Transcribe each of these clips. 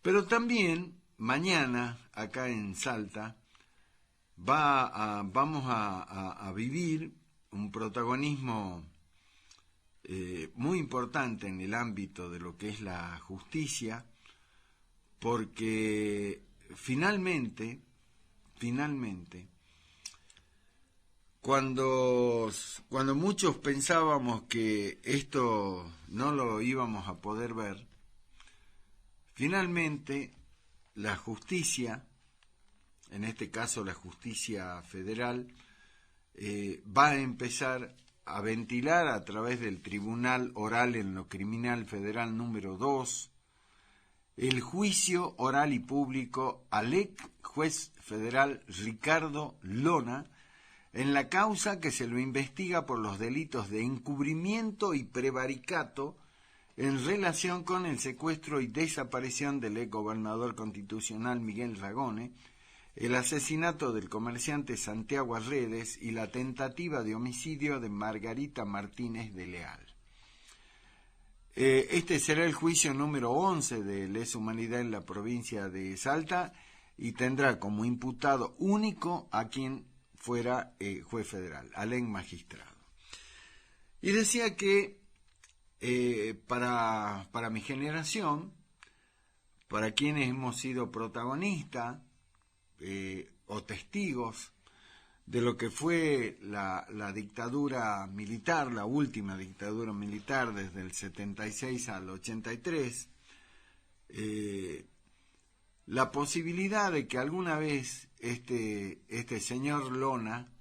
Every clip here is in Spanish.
Pero también mañana, acá en Salta, vamos a vivir un protagonismo muy importante en el ámbito de lo que es la justicia, porque finalmente, cuando muchos pensábamos que esto no lo íbamos a poder ver, finalmente la justicia, en este caso la justicia federal, va a empezar a ventilar a través del Tribunal Oral en lo Criminal Federal número 2, el juicio oral y público al ex juez federal Ricardo Lona en la causa que se lo investiga por los delitos de encubrimiento y prevaricato en relación con el secuestro y desaparición del ex gobernador constitucional Miguel Ragone, el asesinato del comerciante Santiago Arredes y la tentativa de homicidio de Margarita Martínez de Leal. Este será el juicio número 11 de lesa humanidad en la provincia de Salta y tendrá como imputado único a quien fuera juez federal, al ex magistrado. Y decía que para mi generación, para quienes hemos sido protagonistas o testigos de lo que fue la dictadura militar, la última dictadura militar desde el 76 al 83, la posibilidad de que alguna vez este señor Lona,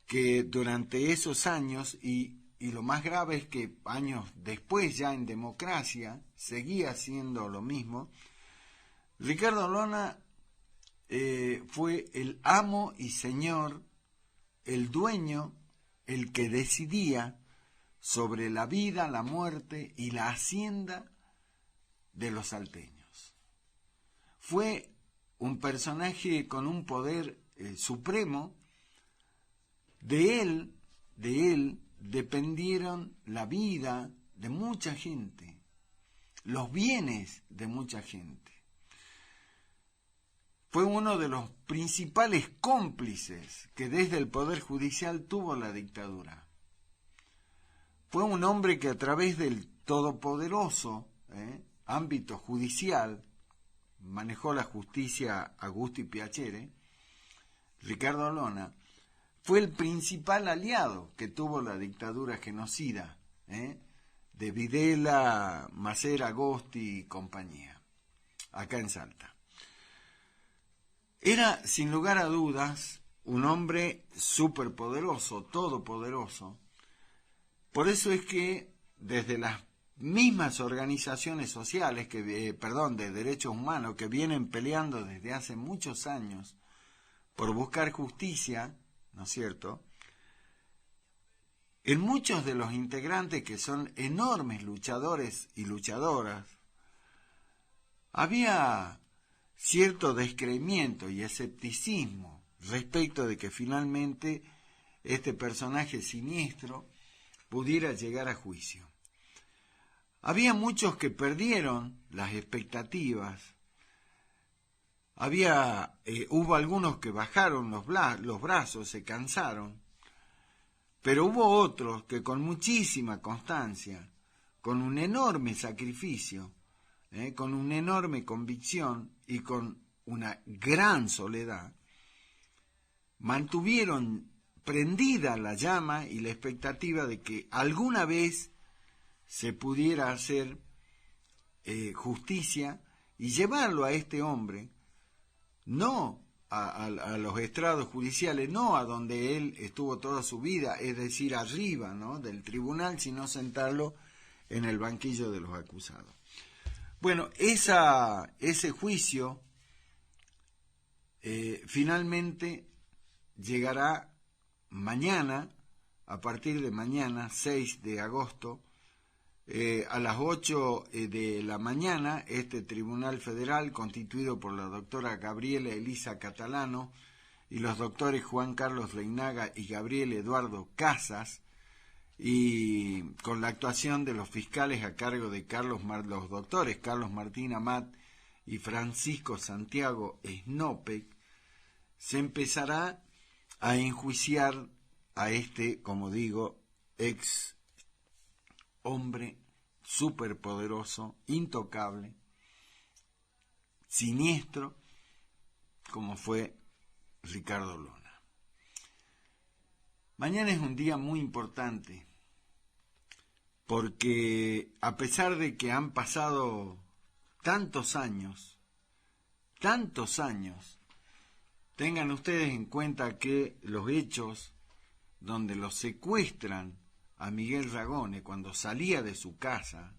que durante esos años, y lo más grave es que años después ya en democracia seguía haciendo lo mismo, Ricardo Lona fue el amo y señor, el dueño, el que decidía sobre la vida, la muerte y la hacienda de los salteños. Fue un personaje con un poder supremo. De él dependieron la vida de mucha gente, los bienes de mucha gente. Fue uno de los principales cómplices que desde el Poder Judicial tuvo la dictadura. Fue un hombre que a través del todopoderoso ámbito judicial manejó la justicia a gusto y piacere. Ricardo Lona fue el principal aliado que tuvo la dictadura genocida de Videla, Macera, Agosti y compañía, acá en Salta. Era, sin lugar a dudas, un hombre superpoderoso, todopoderoso. Por eso es que desde las mismas organizaciones sociales, de derechos humanos, que vienen peleando desde hace muchos años por buscar justicia, ¿no es cierto?, en muchos de los integrantes que son enormes luchadores y luchadoras, había cierto descreimiento y escepticismo respecto de que finalmente este personaje siniestro pudiera llegar a juicio. Había muchos que perdieron las expectativas, hubo algunos que bajaron los brazos, se cansaron, pero hubo otros que con muchísima constancia, con un enorme sacrificio, con una enorme convicción y con una gran soledad, mantuvieron prendida la llama y la expectativa de que alguna vez se pudiera hacer justicia y llevarlo a este hombre, no a los estrados judiciales, no a donde él estuvo toda su vida, es decir, arriba, ¿no?, del tribunal, sino sentarlo en el banquillo de los acusados. Bueno, ese juicio finalmente llegará mañana, a partir de mañana, 6 de agosto, a las 8 de la mañana, este Tribunal Federal, constituido por la doctora Gabriela Elisa Catalano y los doctores Juan Carlos Reinaga y Gabriel Eduardo Casas, y con la actuación de los fiscales a cargo de los doctores Carlos Martín Amat y Francisco Santiago Snopek, se empezará a enjuiciar a este, como digo, ex hombre superpoderoso, intocable, siniestro, como fue Ricardo Lona. Mañana es un día muy importante, porque a pesar de que han pasado tantos años, tengan ustedes en cuenta que los hechos donde los secuestran a Miguel Ragone cuando salía de su casa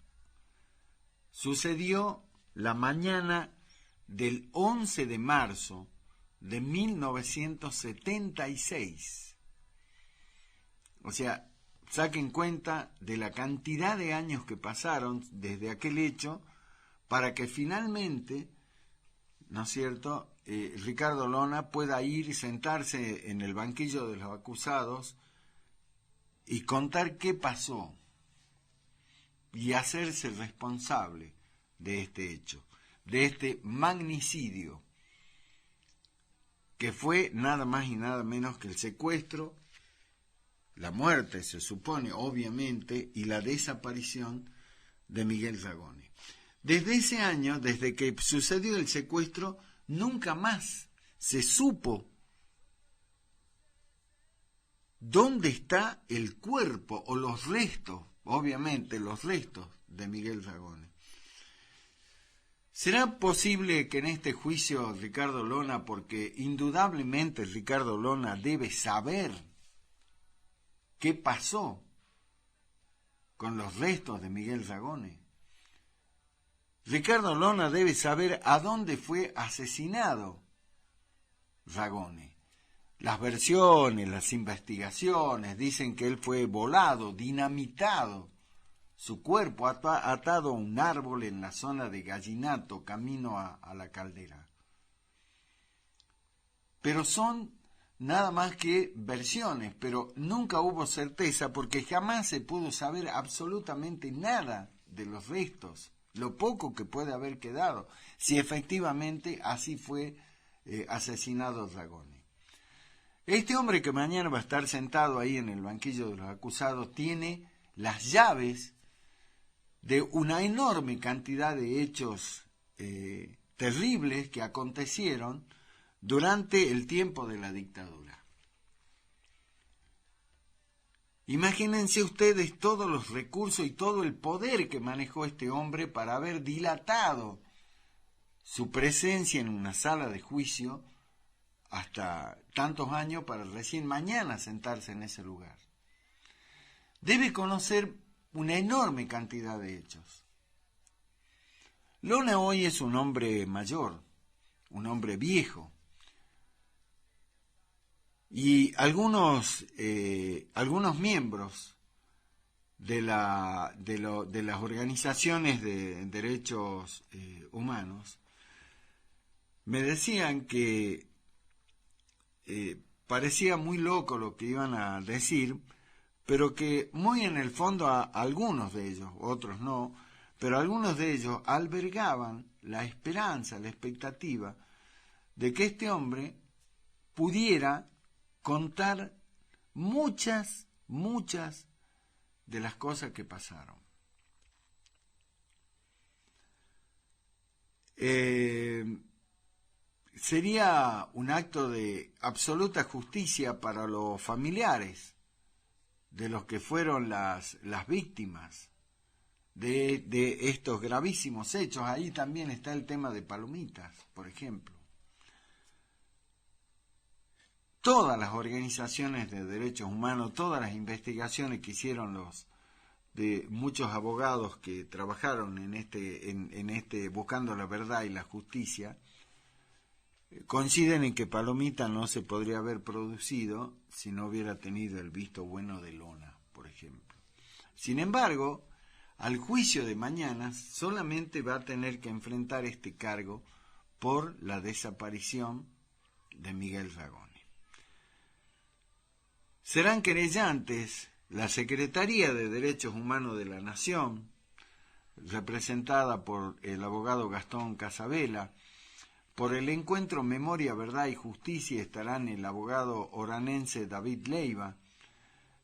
sucedió la mañana del 11 de marzo de 1976. O sea, saquen cuenta de la cantidad de años que pasaron desde aquel hecho para que finalmente, ¿no es cierto?, Ricardo Lona pueda ir y sentarse en el banquillo de los acusados y contar qué pasó y hacerse responsable de este hecho, de este magnicidio, que fue nada más y nada menos que el secuestro, la muerte, se supone, obviamente, y la desaparición de Miguel Ragone. Desde ese año, desde que sucedió el secuestro, nunca más se supo dónde está el cuerpo o los restos, obviamente los restos de Miguel Ragone. ¿Será posible que en este juicio Ricardo Lona, porque indudablemente Ricardo Lona debe saber qué pasó con los restos de Miguel Ragone? Ricardo Lona debe saber a dónde fue asesinado Ragone. Las versiones, las investigaciones dicen que él fue volado, dinamitado, su cuerpo atado a un árbol en la zona de Gallinato, camino a la Caldera. Pero son nada más que versiones, pero nunca hubo certeza porque jamás se pudo saber absolutamente nada de los restos, lo poco que puede haber quedado, si efectivamente así fue asesinado Ragone. Este hombre que mañana va a estar sentado ahí en el banquillo de los acusados tiene las llaves de una enorme cantidad de hechos terribles que acontecieron durante el tiempo de la dictadura. Imagínense ustedes todos los recursos y todo el poder que manejó este hombre para haber dilatado su presencia en una sala de juicio hasta tantos años para recién mañana sentarse en ese lugar. Debe conocer una enorme cantidad de hechos. Lona hoy es un hombre mayor, un hombre viejo, y algunos miembros de las organizaciones de derechos humanos me decían que parecía muy loco lo que iban a decir, pero que muy en el fondo algunos de ellos, otros no, pero algunos de ellos albergaban la esperanza, la expectativa de que este hombre pudiera contar muchas de las cosas que pasaron. Sería un acto de absoluta justicia para los familiares de los que fueron las víctimas de estos gravísimos hechos. Ahí también está el tema de Palomitas, por ejemplo. Todas las organizaciones de derechos humanos, todas las investigaciones que hicieron de muchos abogados que trabajaron en este buscando la verdad y la justicia, coinciden en que Palomita no se podría haber producido si no hubiera tenido el visto bueno de Lona, por ejemplo. Sin embargo, al juicio de mañana solamente va a tener que enfrentar este cargo por la desaparición de Miguel Ragone. Serán querellantes la Secretaría de Derechos Humanos de la Nación, representada por el abogado Gastón Casabela. Por el encuentro Memoria, Verdad y Justicia estarán el abogado oranense David Leiva,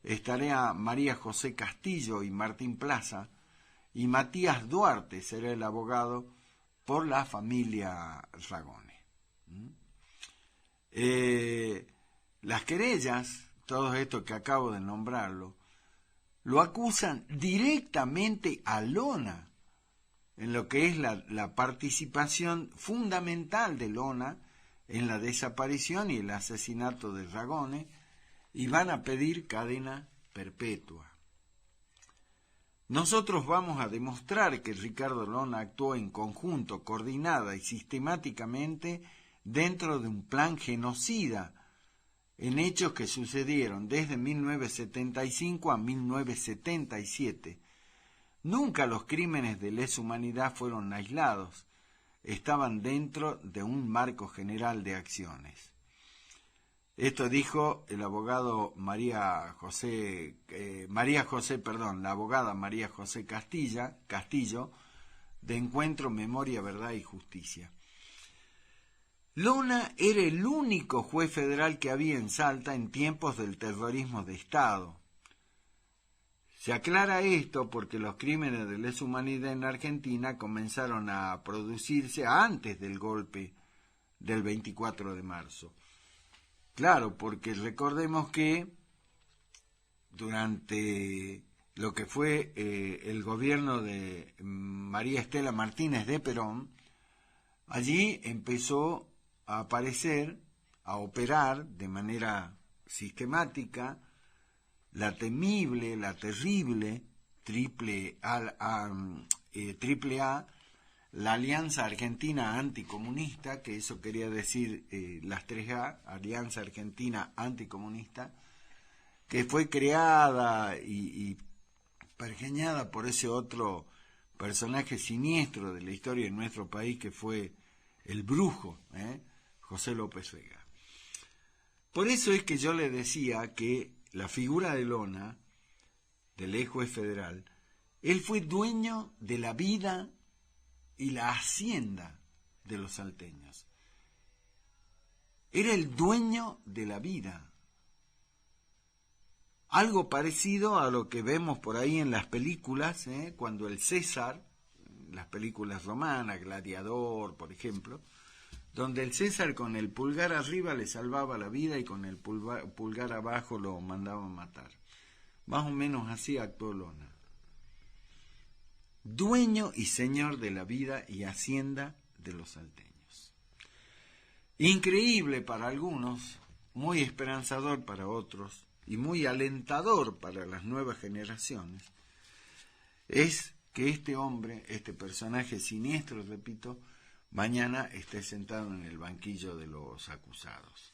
estará María José Castillo y Martín Plaza, y Matías Duarte será el abogado por la familia Ragone. Las querellas, todo esto que acabo de nombrarlo, lo acusan directamente a Lona, en lo que es la participación fundamental de Lona en la desaparición y el asesinato de Ragone, y van a pedir cadena perpetua. Nosotros vamos a demostrar que Ricardo Lona actuó en conjunto, coordinada y sistemáticamente dentro de un plan genocida en hechos que sucedieron desde 1975 a 1977. Nunca los crímenes de lesa humanidad fueron aislados, estaban dentro de un marco general de acciones. Esto dijo el abogado la abogada María José Castillo, de Encuentro Memoria, Verdad y Justicia. Lona era el único juez federal que había en Salta en tiempos del terrorismo de Estado. Se aclara esto porque los crímenes de lesa humanidad en Argentina comenzaron a producirse antes del golpe del 24 de marzo. Claro, porque recordemos que durante lo que fue el gobierno de María Estela Martínez de Perón, allí empezó a aparecer, a operar de manera sistemática la temible, la terrible triple A, la Alianza Argentina Anticomunista, que eso quería decir las 3A, Alianza Argentina Anticomunista, que fue creada y pergeñada por ese otro personaje siniestro de la historia de nuestro país, que fue el brujo, José López Vega. Por eso es que yo le decía que la figura de Lona, del ex juez federal, él fue dueño de la vida y la hacienda de los salteños. Era el dueño de la vida. Algo parecido a lo que vemos por ahí en las películas, cuando el César, las películas romanas, Gladiador, por ejemplo, donde el César con el pulgar arriba le salvaba la vida y con el pulgar abajo lo mandaba a matar. Más o menos así actuó Lona. Dueño y señor de la vida y hacienda de los salteños. Increíble para algunos, muy esperanzador para otros y muy alentador para las nuevas generaciones, es que este hombre, este personaje siniestro, repito, mañana esté sentado en el banquillo de los acusados.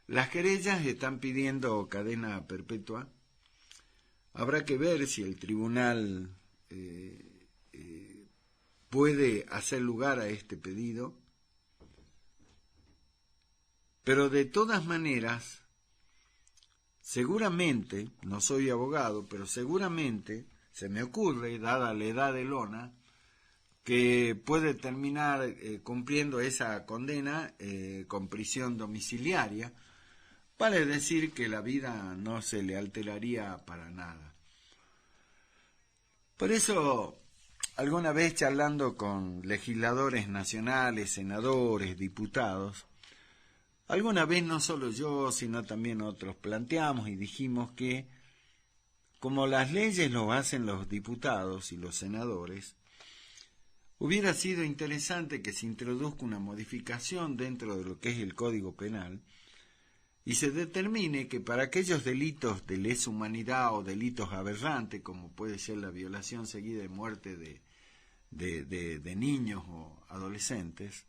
Las querellas están pidiendo cadena perpetua. Habrá que ver si el tribunal puede hacer lugar a este pedido, pero de todas maneras, seguramente, no soy abogado, pero seguramente se me ocurre, dada la edad de Lona, que puede terminar cumpliendo esa condena con prisión domiciliaria, vale decir que la vida no se le alteraría para nada. Por eso, alguna vez charlando con legisladores nacionales, senadores, diputados, alguna vez no solo yo, sino también otros planteamos y dijimos que, como las leyes lo hacen los diputados y los senadores, hubiera sido interesante que se introduzca una modificación dentro de lo que es el Código Penal y se determine que para aquellos delitos de lesa humanidad o delitos aberrantes, como puede ser la violación seguida de muerte de niños o adolescentes,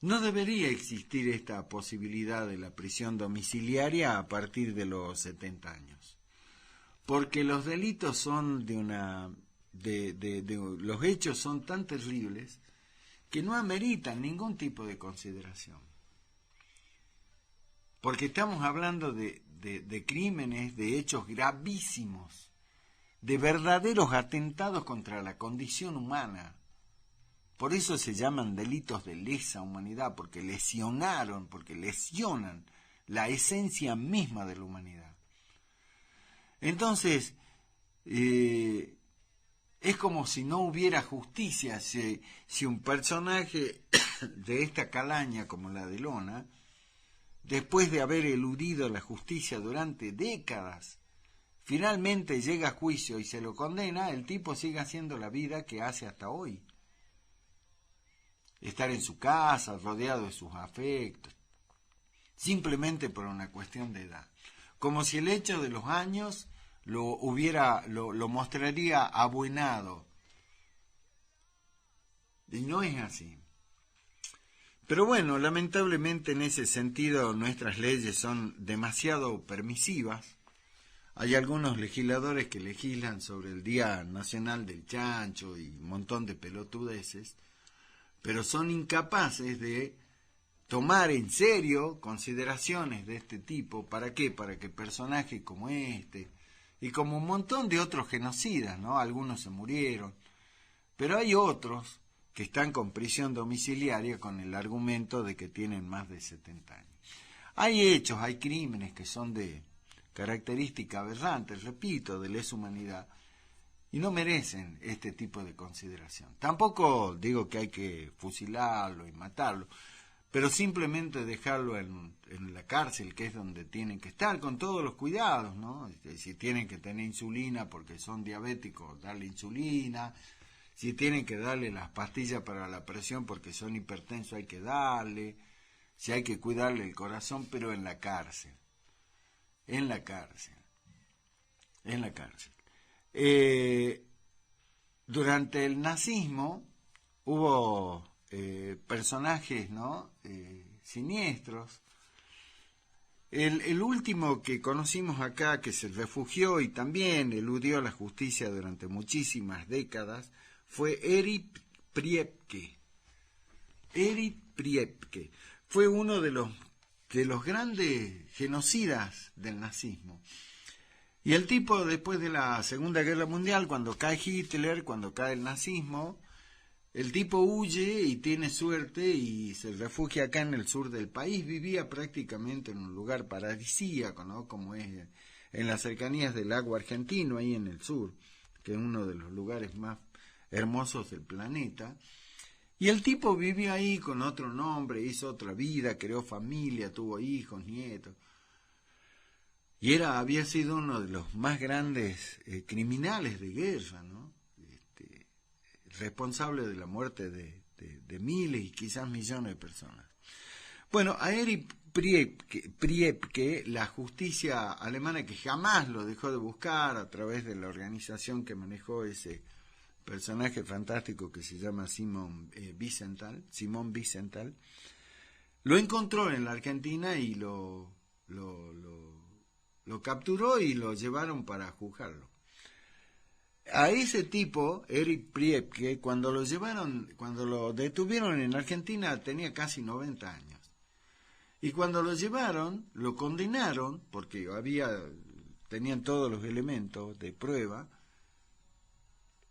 no debería existir esta posibilidad de la prisión domiciliaria a partir de los 70 años, porque los delitos son los hechos son tan terribles que no ameritan ningún tipo de consideración. Porque estamos hablando de crímenes, de hechos gravísimos, de verdaderos atentados contra la condición humana. Por eso se llaman delitos de lesa humanidad, porque lesionan la esencia misma de la humanidad. Entonces, es como si no hubiera justicia, si un personaje de esta calaña como la de Lona, después de haber eludido la justicia durante décadas, finalmente llega a juicio y se lo condena, el tipo sigue haciendo la vida que hace hasta hoy. Estar en su casa, rodeado de sus afectos, simplemente por una cuestión de edad. Como si el hecho de los años lo mostraría abuenado. Y no es así. Pero bueno, lamentablemente en ese sentido nuestras leyes son demasiado permisivas. Hay algunos legisladores que legislan sobre el Día Nacional del Chancho y un montón de pelotudeces, pero son incapaces de tomar en serio consideraciones de este tipo. ¿Para qué? Para que personajes como este, y como un montón de otros genocidas, ¿no? Algunos se murieron, pero hay otros que están con prisión domiciliaria con el argumento de que tienen más de 70 años. Hay hechos, hay crímenes que son de característica aberrante, repito, de lesa humanidad, y no merecen este tipo de consideración. Tampoco digo que hay que fusilarlo y matarlo, pero simplemente dejarlo en la cárcel, que es donde tienen que estar, con todos los cuidados, ¿no? Si tienen que tener insulina porque son diabéticos, darle insulina. Si tienen que darle las pastillas para la presión porque son hipertensos, hay que darle. Si hay que cuidarle el corazón, pero en la cárcel. En la cárcel. En la cárcel. Durante el nazismo hubo personajes, ¿no? Siniestros. El último que conocimos acá, que se refugió y también eludió la justicia durante muchísimas décadas, fue Erich Priebke. Erich Priebke fue uno de los grandes genocidas del nazismo. Y el tipo, después de la Segunda Guerra Mundial, cuando cae Hitler, cuando cae el nazismo, el tipo huye y tiene suerte y se refugia acá en el sur del país. Vivía prácticamente en un lugar paradisíaco, ¿no? Como es en las cercanías del lago argentino, ahí en el sur, que es uno de los lugares más hermosos del planeta. Y el tipo vivió ahí con otro nombre, hizo otra vida, creó familia, tuvo hijos, nietos. Y había sido uno de los más grandes criminales de guerra, ¿no? Responsable de la muerte de miles y quizás millones de personas. Bueno, a Erich Priebke, la justicia alemana, que jamás lo dejó de buscar a través de la organización que manejó ese personaje fantástico que se llama Simon Wiesenthal, lo encontró en la Argentina y lo capturó y lo llevaron para juzgarlo. A ese tipo, Erich Priebke, cuando lo detuvieron en Argentina, tenía casi 90 años. Y cuando lo llevaron, lo condenaron, porque tenían todos los elementos de prueba,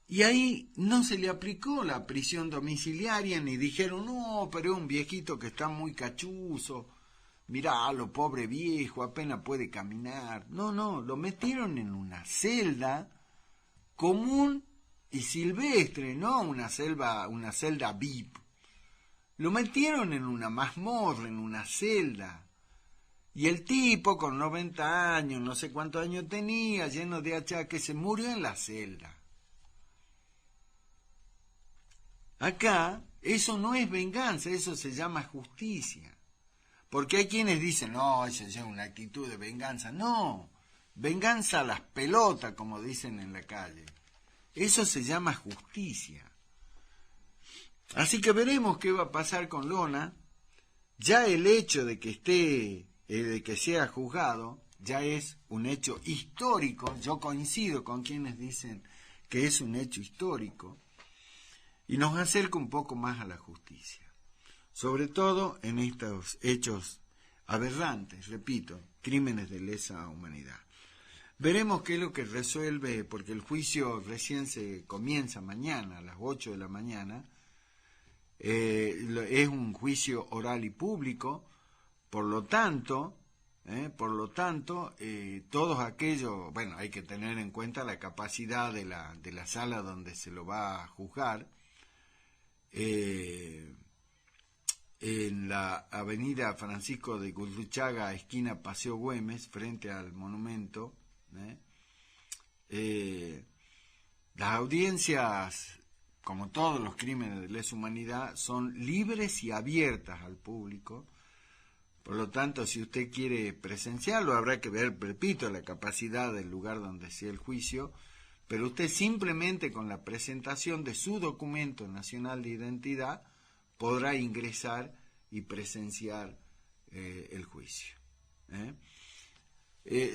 y ahí no se le aplicó la prisión domiciliaria, ni dijeron, no, pero es un viejito que está muy cachuzo, miralo, pobre viejo, apenas puede caminar. No, lo metieron en una celda común y silvestre, no una celda VIP. Lo metieron en una mazmorra, en una celda. Y el tipo con 90 años, no sé cuántos años tenía, lleno de achaques, se murió en la celda. Acá, eso no es venganza, eso se llama justicia. Porque hay quienes dicen, no, eso es una actitud de venganza. No, venganza a las pelotas, como dicen en la calle. Eso se llama justicia. Así que veremos qué va a pasar con Lona. Ya el hecho de que sea juzgado, ya es un hecho histórico. Yo coincido con quienes dicen que es un hecho histórico. Y nos acerca un poco más a la justicia. Sobre todo en estos hechos aberrantes, repito, crímenes de lesa humanidad. Veremos qué es lo que resuelve, porque el juicio recién se comienza mañana, a las 8 de la mañana. Es un juicio oral y público, por lo tanto, todos aquellos, bueno, hay que tener en cuenta la capacidad de la sala donde se lo va a juzgar. En la avenida Francisco de Gurruchaga, esquina Paseo Güemes, frente al monumento. Las audiencias, como todos los crímenes de lesa humanidad, son libres y abiertas al público. Por lo tanto, si usted quiere presenciarlo, habrá que ver, repito, la capacidad del lugar donde sea el juicio, pero usted simplemente con la presentación de su documento nacional de identidad podrá ingresar y presenciar el juicio.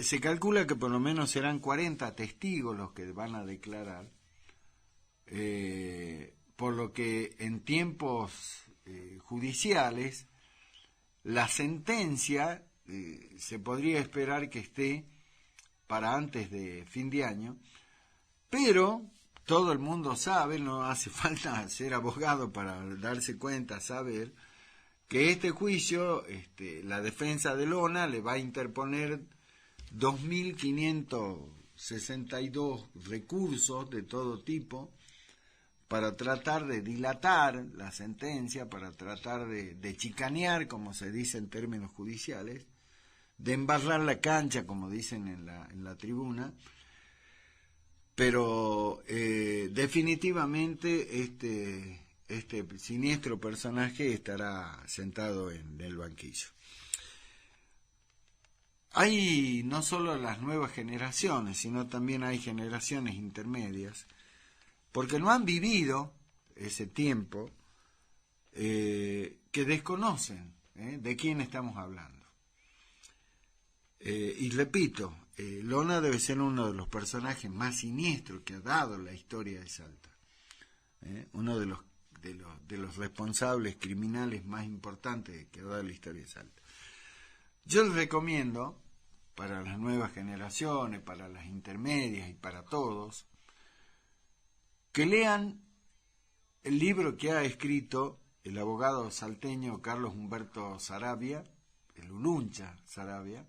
Se calcula que por lo menos serán 40 testigos los que van a declarar, por lo que en tiempos judiciales la sentencia se podría esperar que esté para antes de fin de año, pero todo el mundo sabe, no hace falta ser abogado para darse cuenta, saber que este juicio, la defensa de Lona le va a interponer 2.562 recursos de todo tipo para tratar de dilatar la sentencia, para tratar de chicanear, como se dice en términos judiciales, de embarrar la cancha, como dicen en la tribuna, pero definitivamente este siniestro personaje estará sentado en el banquillo. Hay no solo las nuevas generaciones, sino también hay generaciones intermedias, porque no han vivido ese tiempo, que desconocen de quién estamos hablando. Y repito, Lona debe ser uno de los personajes más siniestros que ha dado la historia de Salta, uno de los responsables criminales más importantes que ha dado la historia de Salta. Yo les recomiendo, para las nuevas generaciones, para las intermedias y para todos, que lean el libro que ha escrito el abogado salteño Carlos Humberto Saravia, el Uluncha Saravia,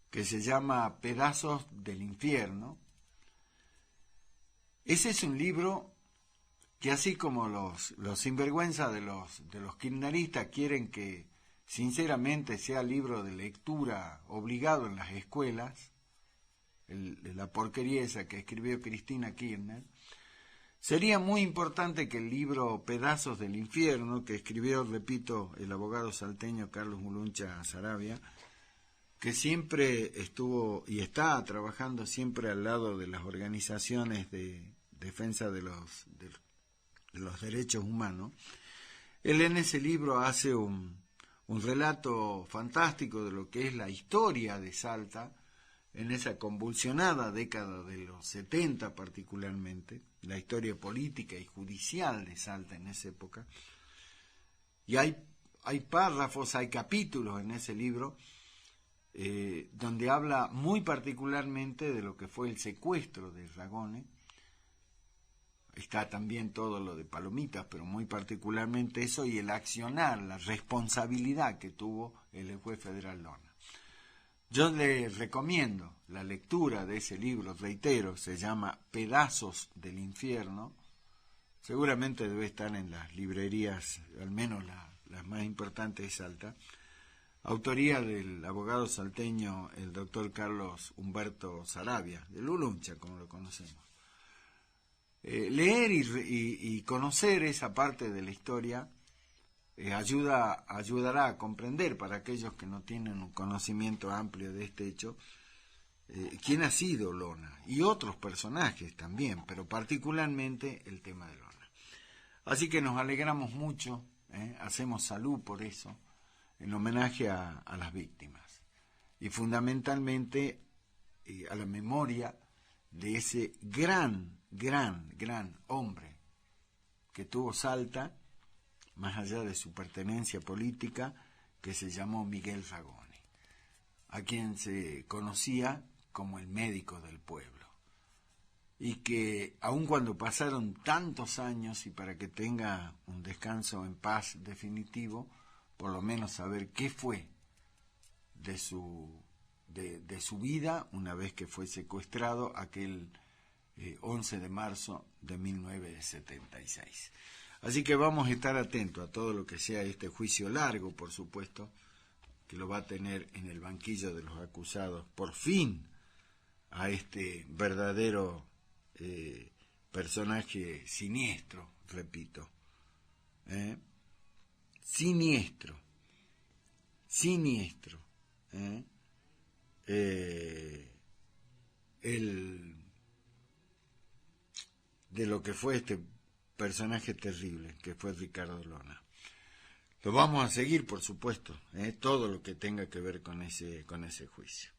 que se llama Pedazos del Infierno. Ese es un libro que, así como los sinvergüenza de los kirchneristas quieren que sinceramente sea libro de lectura obligado en las escuelas, la porquería esa que escribió Cristina Kirchner, sería muy importante que el libro Pedazos del Infierno, que escribió, repito, el abogado salteño Carlos Uluncha Saravia, que siempre estuvo y está trabajando siempre al lado de las organizaciones de defensa de los derechos humanos, él en ese libro hace un relato fantástico de lo que es la historia de Salta en esa convulsionada década de los 70 particularmente, la historia política y judicial de Salta en esa época. Y hay párrafos, hay capítulos en ese libro donde habla muy particularmente de lo que fue el secuestro de Ragone. Está también todo lo de Palomitas, pero muy particularmente eso, y el accionar, la responsabilidad que tuvo el juez federal Lona. Yo le recomiendo la lectura de ese libro, reitero, se llama Pedazos del Infierno. Seguramente debe estar en las librerías, al menos las más importantes de Salta. Autoría del abogado salteño, el doctor Carlos Humberto Saravia, de Uluncha, como lo conocemos. Leer y conocer esa parte de la historia ayudará a comprender, para aquellos que no tienen un conocimiento amplio de este hecho, quién ha sido Lona y otros personajes también, pero particularmente el tema de Lona. Así que nos alegramos mucho, hacemos salud por eso, en homenaje a las víctimas y fundamentalmente a la memoria de ese gran hombre que tuvo Salta, más allá de su pertenencia política, que se llamó Miguel Ragone, a quien se conocía como el médico del pueblo. Y que aun cuando pasaron tantos años y para que tenga un descanso en paz definitivo, por lo menos saber qué fue de su vida una vez que fue secuestrado aquel 11 de marzo de 1976. Así que vamos a estar atentos a todo lo que sea este juicio largo, por supuesto, que lo va a tener en el banquillo de los acusados, por fin, a este verdadero personaje siniestro, repito, siniestro, de lo que fue este personaje terrible, que fue Ricardo Lona. Lo vamos a seguir, por supuesto, todo lo que tenga que ver con ese juicio.